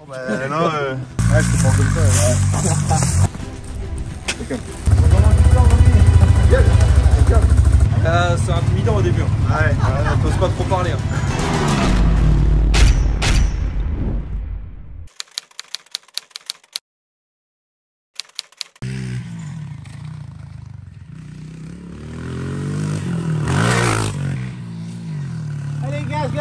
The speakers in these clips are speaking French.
Oh bah non, ouais, je te prends comme ça. Ouais. C'est intimidant au début. Ouais. T'oses pas trop parler. Allez, gaz.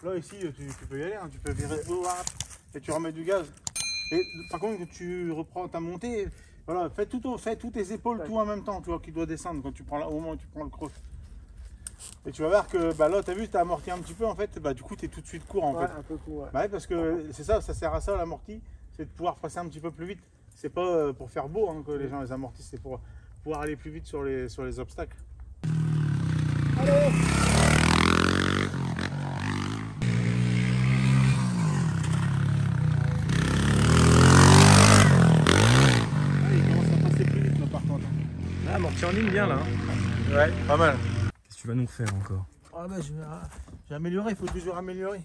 Là, ici, tu peux y aller, hein. Tu peux virer et tu remets du gaz. Et par contre, quand tu reprends ta montée, voilà, fais toutes tes épaules, tout en même temps, tu vois, qui doit descendre quand tu prends au moment où tu prends le cross. Et tu vas voir que bah, là, tu as vu, tu as amorti un petit peu, en fait, bah, du coup, tu es tout de suite court, en fait. Un peu court, ouais. Bah, ouais, parce que c'est ça sert à ça, l'amorti, c'est de pouvoir passer un petit peu plus vite. C'est pas pour faire beau hein, que les gens les amortissent, c'est pour pouvoir aller plus vite sur les obstacles. Allez! Amorti en ligne bien là. Ouais, pas mal. Qu'est-ce que tu vas nous faire encore? Ah bah, j'ai amélioré, il faut toujours améliorer.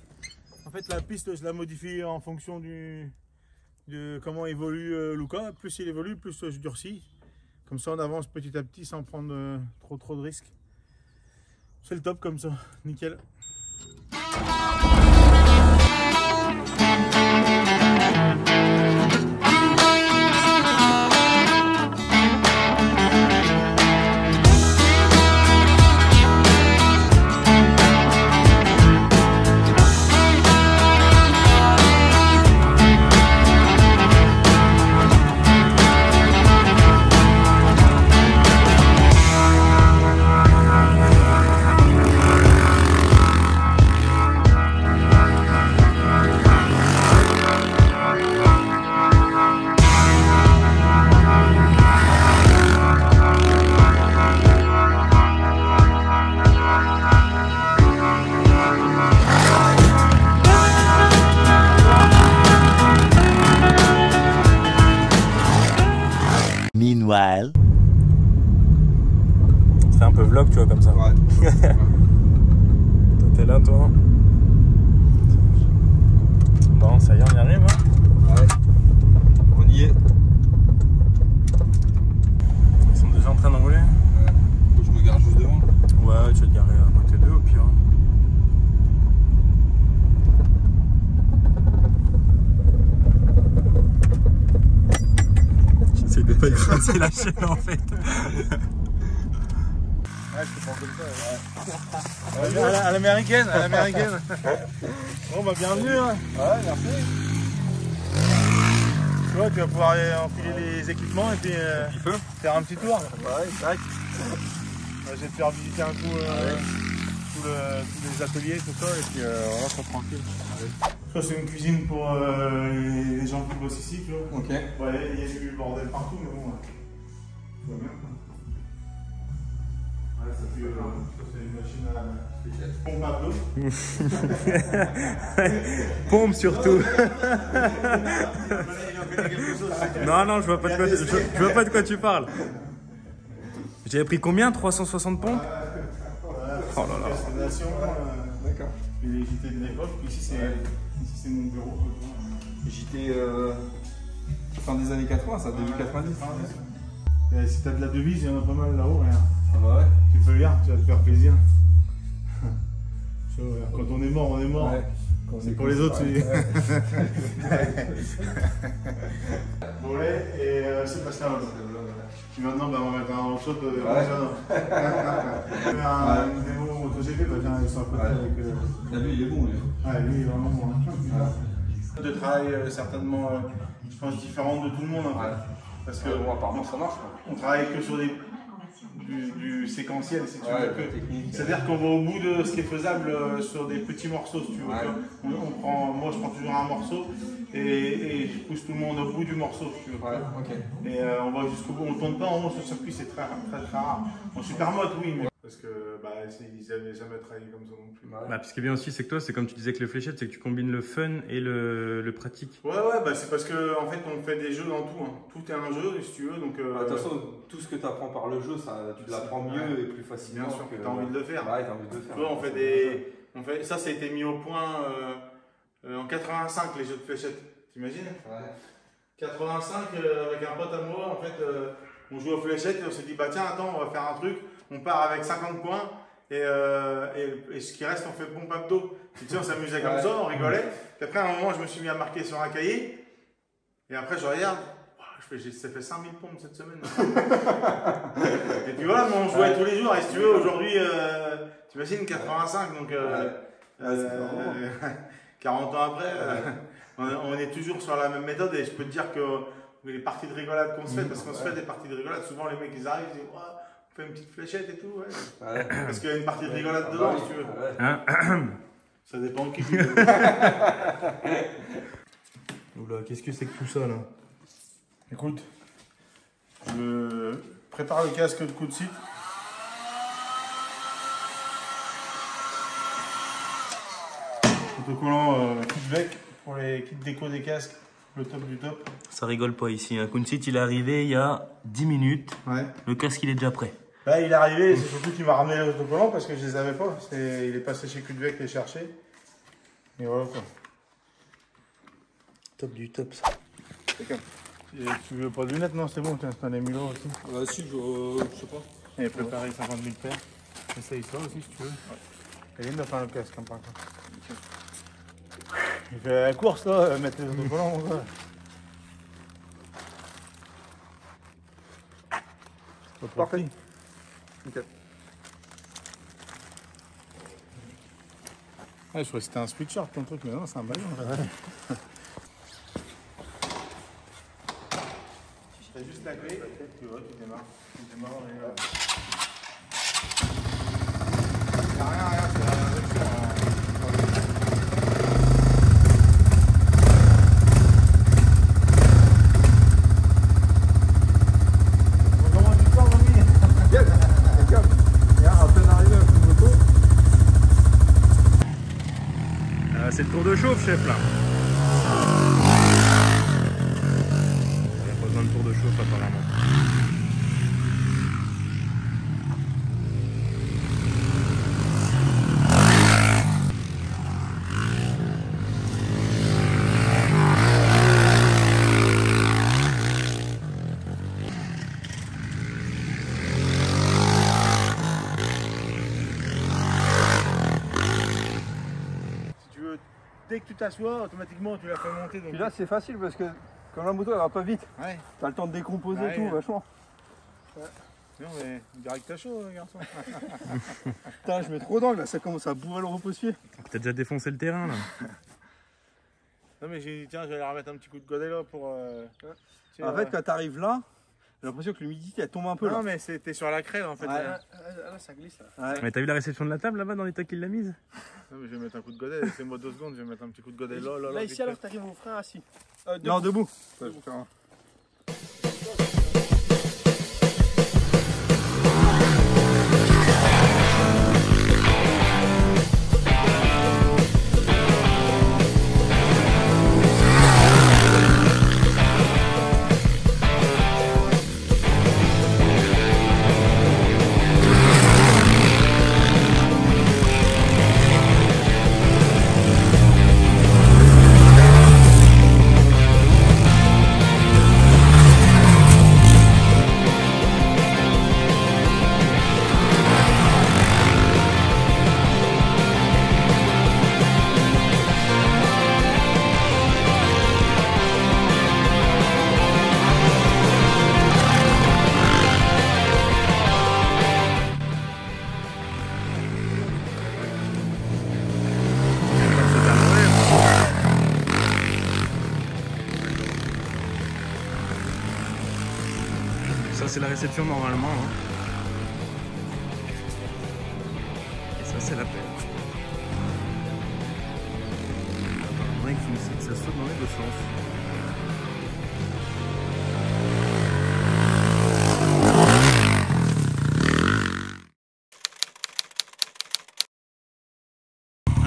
En fait, la piste, je la modifie en fonction de comment évolue Luca. Plus il évolue, plus je durcis. Comme ça, on avance petit à petit sans prendre trop de risques. C'est le top comme ça, nickel. Meanwhile. C'est un peu vlog, tu vois, comme ça. Ouais. Toi, t'es là, toi. Bon, ça y est, on y arrive, hein? Ouais. On y est. Ils sont déjà en train d'enrouler? Ouais. Faut que je me gare juste devant. Ouais, tu vas te garer à côté d'eux, au pire. J'essaie de pas écraser la chaîne, en fait. Ouais, je te prends comme ça. Ouais. À l'américaine, Bon bah bienvenue hein. Ouais, merci. Tu vois, tu vas pouvoir enfiler les équipements et puis faire un petit tour. Ouais, tac. Je vais te faire visiter un coup tous les ateliers, tout ça, et puis voilà, c'est tranquille. Ça c'est une cuisine pour les gens qui bossent ici, tu vois. Ok. Ouais, il y a du bordel partout, mais bon, tout va bien. Ouais, ça c'est une machine à pompe à d'eau. Pompe surtout. Non, je vois pas de quoi tu parles. J'avais pris combien? 360 pompes? Oh là là. D'accord. Les JT de l'époque, ici c'est mon bureau. JT fin des années 80, ça, début 90. Et si t'as de la devise, il y en a pas mal là-haut. Regarde. Ah bah ouais. Tu peux lire, tu vas te faire plaisir. Quand on est mort, on est mort. Ouais. C'est pour les autres. Bon, et c'est pas ça. Puis maintenant, bah, on va mettre un shot de une démo MotoGP, bah, viens, ils sont à côté avec. Lui, il est bon, lui. Ouais, lui, il est vraiment bon. De travail, certainement, je pense, différent de tout le monde. En fait. Parce que, bon, apparemment, ça marche. On travaille que sur du séquentiel, si tu veux. C'est-à-dire qu'on va au bout de ce qui est faisable sur des petits morceaux, si tu veux. Ouais. Moi, je prends toujours un morceau et je pousse tout le monde au bout du morceau, si tu veux. Ouais, okay. Et on va jusqu'au bout. On ne tourne pas en rond sur le circuit, c'est très rare. En supermoto, oui, mais parce que ils n'avaient jamais travaillé comme ça non plus. Bah, ce qui est bien aussi, c'est que toi, c'est comme tu disais avec les fléchettes, c'est que tu combines le fun et le pratique. Ouais, bah, c'est parce qu'en fait, on fait des jeux dans tout. Hein. Tout est un jeu, si tu veux. Donc, de toute façon, tout ce que tu apprends par le jeu, tu l'apprends mieux et plus facilement. Bien sûr, tu as envie de le faire. Ouais, tu as envie de le faire. Tu vois, on fait Ça a été mis au point en 85, les jeux de fléchettes. T'imagines? Ouais. 85, avec un pote à moi, en fait, on jouait aux fléchettes et on s'est dit, bah tiens, attends, on va faire un truc. On part avec 50 points et ce qui reste, on fait pompe abdos. Tu sais, on s'amusait comme ça, on rigolait. Puis après, à un moment, je me suis mis à marquer sur un cahier. Et après, je regarde. Ça fait 5000 pompes cette semaine. Et puis voilà, on jouait tous les jours. Et si tu veux, aujourd'hui, tu imagines 85, donc 40 ans après, on est toujours sur la même méthode. Et je peux te dire que les parties de rigolade qu'on se fait, parce qu'on se fait des parties de rigolade, souvent les mecs ils arrivent, ils disent oh, on fait une petite fléchette et tout. Ouais. Parce qu'il y a une partie de rigolade dedans, si tu veux. Ça dépend de qui tu veux. Oula, qu'est-ce que c'est que tout ça là? Écoute, je prépare le casque de coup de site. Autocollant Kitvec pour les kits déco des casques, le top du top. Ça rigole pas ici. Hein. Kunsit, il est arrivé il y a 10 minutes. Ouais. Le casque, il est déjà prêt. Là, il est arrivé, c'est surtout qu'il m'a ramené les autocollants parce que je les avais pas. Il est passé chez Kitvec les chercher. Et voilà quoi. Top du top ça. Et tu veux pas de lunettes? Non, c'est bon, tu installes les mulots aussi. Bah si, je sais pas. Et préparer 50 000 paires. Essaye ça aussi si tu veux. Ouais. Elle est de faire le casque hein, par contre. Il fait la course là, mettre les autocollants mon gars. Parfait. Nickel. Ouais, je croyais que c'était un sweatshirt ton truc, mais non, c'est un ballon. Ouais. T'as juste la clé, tu vois, tu démarres. Tu démarres et là. Y'a rien, c'est la réduction. On commence du temps, mamie. Yes, regarde. Regarde, à peine arrivé à la moto. C'est le tour de chauffe, chef là. Besoin de tour de chauffe apparemment. Si tu veux, dès que tu t'assois, automatiquement tu la fais monter. Donc... Puis là c'est facile parce que comme la moto elle va pas vite, ouais. T'as le temps de décomposer et tout, vachement. Ouais. Non mais direct t'as chaud garçon. Putain, je mets trop d'angle là, ça commence à bourrer le repose-pied. T'as déjà défoncé le terrain là. Non mais j'ai dit tiens, je vais leur mettre un petit coup de godet là pour... en fait quand t'arrives là, j'ai l'impression que l'humidité elle tombe un peu là. Non mais c'était sur la crête en fait. Ouais. Là Ça glisse là. Ouais. Mais t'as vu la réception de la table là-bas dans l'état qu'il l'a mise? Non mais je vais mettre un coup de godet, laissez-moi 2 secondes, je vais mettre un petit coup de godet là. Là ici alors t'arrives au frein assis. Non, debout. Ça c'est la réception normalement. Hein. Et ça c'est la paire. Apparemment il faut que ça saute dans les deux sens.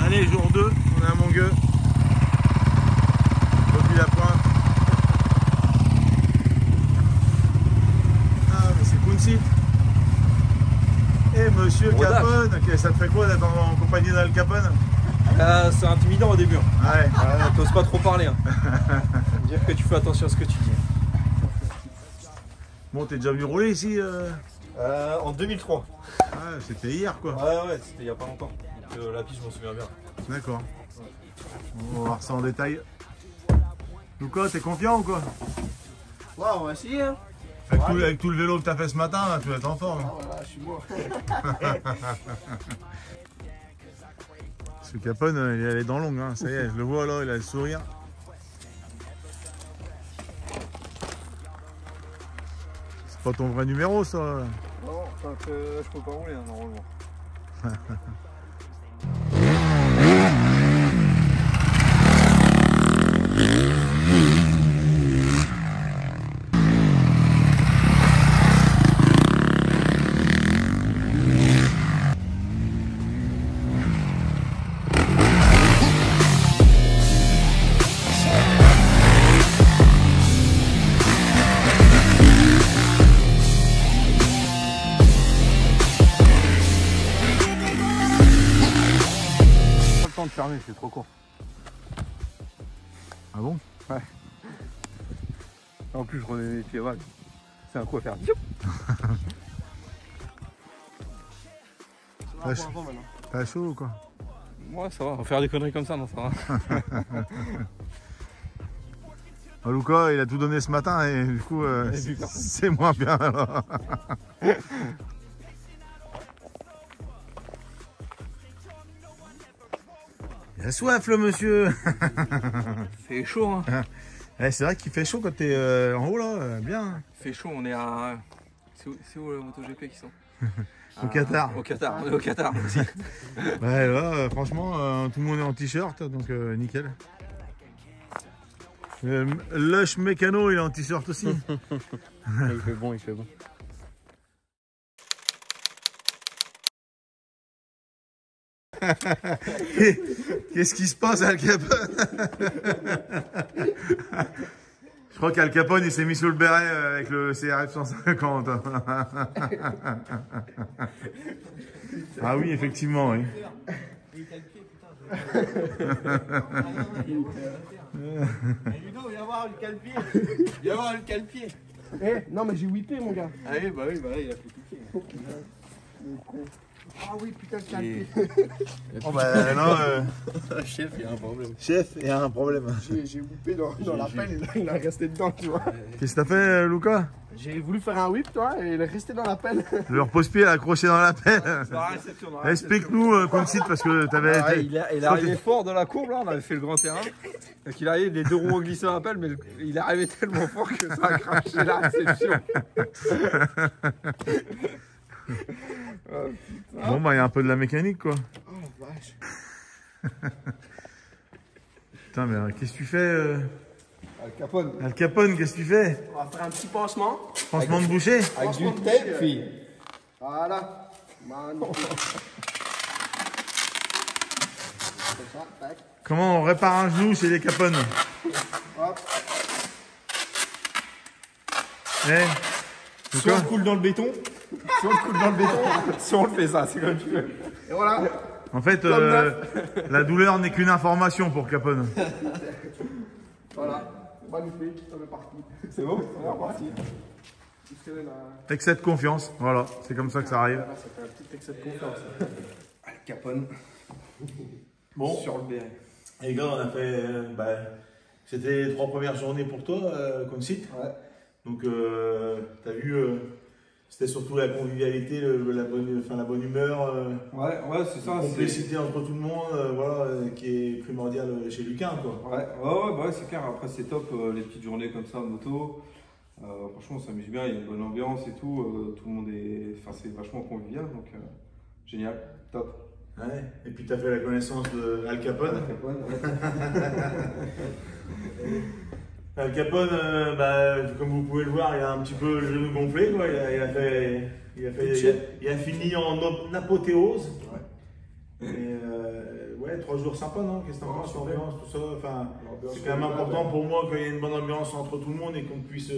Allez, jour 2, on est à Mongueux. Depuis la pointe. Ah, mais c'est Kunsit. Et me Monsieur Rodage. Capone, ok, ça te fait quoi d'être en compagnie d'Al Capone? C'est intimidant au début. Ouais. T'oses pas trop parler. Hein. Dire que tu fais attention à ce que tu dis. Bon, t'es déjà venu rouler ici En 2003. Ah, c'était hier quoi. Ouais, c'était il y a pas longtemps. Donc, la piste, je m'en souviens bien. D'accord. On va voir ça en détail. Lucas, t'es confiant ou quoi? Ouais, on va essayer. Hein. Avec tout le vélo que t'as fait ce matin, là, tu vas être en forme. Ah, voilà, je suis mort. Ce Capone, il est allé dans l'ongle, hein. Ça y est, je le vois là, il a le sourire. C'est pas ton vrai numéro ça. Non, enfin, je peux pas rouler hein, normalement. De fermer, c'est trop court. Ah bon? Ouais. En plus, je remets mes pieds vagues. C'est un coup à faire. T'as chaud ou quoi? Moi, ça va. On va faire des conneries comme ça, non, ça va. Ah, Lucas, il a tout donné ce matin et du coup, c'est moins bien alors. Il a soif le monsieur. C'est chaud, hein. C'est vrai qu'il fait chaud quand t'es en haut là, bien. Fait chaud, on est à. C'est où le MotoGP qui sont? Au Qatar. Au Qatar, on est au Qatar aussi. Ouais, là, franchement, tout le monde est en t-shirt, donc nickel. Lush Mécano, il est en t-shirt aussi. Il fait bon, il fait bon. Qu'est-ce qui se passe à Al Capone? Je crois qu'Al Capone il s'est mis sous le béret avec le CRF 150. Ah oui, effectivement, oui. Ludo, viens voir le cale-pied. Viens voir le cale-pied. Eh, non, mais j'ai whippé, mon gars. Ah oui, bah oui, il a fait piquer. Ah oui, putain, le cale-pied. Oh bah non, Chef, il y a un problème. chef, il y a un problème. J'ai whippé dans la pelle et il est resté dedans, tu vois. Qu'est-ce que t'as fait, Lucas? J'ai voulu faire un whip, toi, et il est resté dans la pelle. Le repose-pied accroché dans la pelle. Explique-nous, Concite, parce que t'avais été... Il est arrivé fort dans la courbe, là, on avait fait le grand terrain. Donc il arrive, les deux roues ont glissé dans la pelle, mais il est arrivé tellement fort que ça a craché la réception. Bon bah il y a un peu de la mécanique quoi. Oh la vache. Putain mais qu'est-ce que tu fais Al Capone. Al Capone, qu'est-ce que tu fais? On va faire un petit pansement. Pansement de boucher? Avec du tape, fille. Voilà. Magnifique. Comme ça, tac. Comment on répare un genou chez les Capone? Hop. Eh, Si on le coule dans le béton, si on le coule dans le béton, si on le fait ça, c'est comme tu veux. Et voilà. en fait, la douleur n'est qu'une information pour Capone. Voilà. Magnifique. On est parti. C'est bon, on est reparti. Excès de confiance, voilà, c'est comme ça que ça arrive. Là, ça fait un petit excès de confiance. Al Capone. Bon, Sur le béret. les gars, on a fait... c'était les 3 premières journées pour toi, Concite. Ouais. Donc, t'as vu, c'était surtout la convivialité, la bonne humeur, Ouais, c'est ça. la complicité entre tout le monde, voilà, qui est primordiale chez Luquin, quoi. Ouais, c'est clair. Après, c'est top, les petites journées comme ça en moto. Franchement, on s'amuse bien, il y a une bonne ambiance et tout. Tout le monde est. Enfin, c'est vachement convivial, donc génial, top. Ouais. Et puis, t'as fait la connaissance de Al Capone. Al Capone, ouais. Al Capone, comme vous pouvez le voir, il a un petit peu le genou gonflé, quoi. Il a fini en apothéose. Ouais. Et ouais, 3 jours sympas, non? Qu'est-ce que t'en penses, l'ambiance, tout ça? Enfin, c'est quand même important pour moi qu'il y ait une bonne ambiance entre tout le monde et qu'on puisse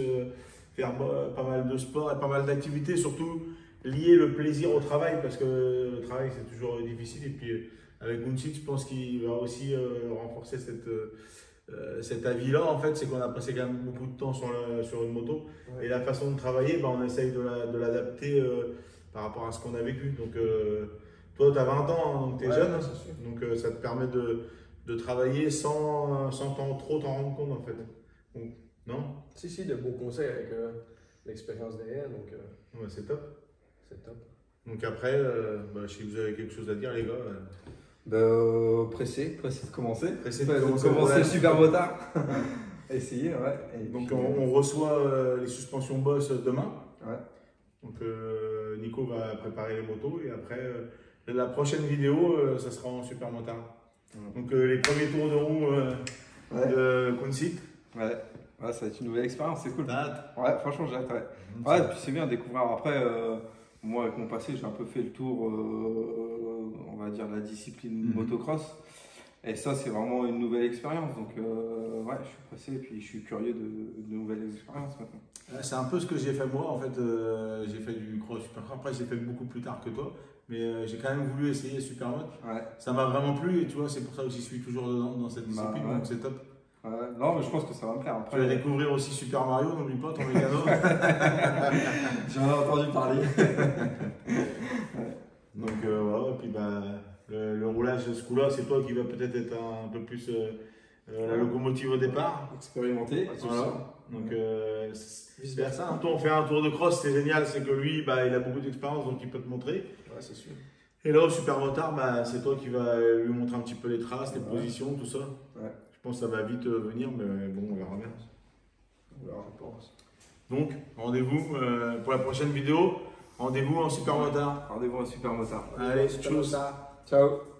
faire pas mal de sport et pas mal d'activités. Surtout, lier le plaisir au travail, parce que le travail c'est toujours difficile. Et puis avec Gunsit, je pense qu'il va aussi renforcer cet avis-là. En fait, c'est qu'on a passé quand même beaucoup de temps sur une moto. Ouais. Et la façon de travailler, on essaye de l'adapter par rapport à ce qu'on a vécu. Donc toi, tu as 20 ans, hein, donc tu es jeune. Donc ça te permet de travailler sans trop t'en rendre compte en fait. Donc, non? Si, de beaux conseils avec l'expérience derrière. Donc ouais, c'est top. C'est top. Donc après, si vous avez quelque chose à dire les gars. Pressé de commencer. Pressé de commencer le super motard. Essayer, ouais. Et donc puis, on reçoit les suspensions Boss demain. Ouais. Donc Nico va préparer les motos et après la prochaine vidéo, ça sera en super motard. Donc les premiers tours de roue de Gunsit. Ouais. Ouais, ça va être une nouvelle expérience, c'est cool. T'as hâte? Ouais, franchement, j'ai hâte. Ouais, et puis c'est bien de découvrir. Après, moi, avec mon passé, j'ai un peu fait le tour, on va dire, de la discipline motocross. Et ça, c'est vraiment une nouvelle expérience. Donc, ouais, je suis pressé et puis je suis curieux de nouvelles expériences maintenant. C'est un peu ce que j'ai fait moi. En fait, j'ai fait du cross supercross. Après, j'ai fait beaucoup plus tard que toi. Mais j'ai quand même voulu essayer Supermot. Ouais. Ça m'a vraiment plu et tu vois, c'est pour ça que j'y suis toujours dans cette discipline. Ouais. Donc, c'est top. Ouais. Non, mais je pense que ça va me plaire. Après, tu vas découvrir aussi Super Mario, n'oublie pas ton mécano. J'en ai entendu parler. Donc voilà, et puis le roulage ce coup-là, c'est toi qui va peut-être être un peu plus la locomotive au départ. Expérimenté. Voilà. Donc vice versa. Quand on fait un tour de cross, c'est génial, c'est que lui, il a beaucoup d'expérience, donc il peut te montrer. Ouais, c'est sûr. Et là, au Super Motard, c'est toi qui va lui montrer un petit peu les traces, les positions, tout ça. Ouais. Je pense que ça va vite venir, mais bon, on verra bien. On verra, je pense. Donc, rendez-vous pour la prochaine vidéo. Rendez-vous en Super Motard. Rendez-vous en Super Motard. Allez, tchuss. Ciao.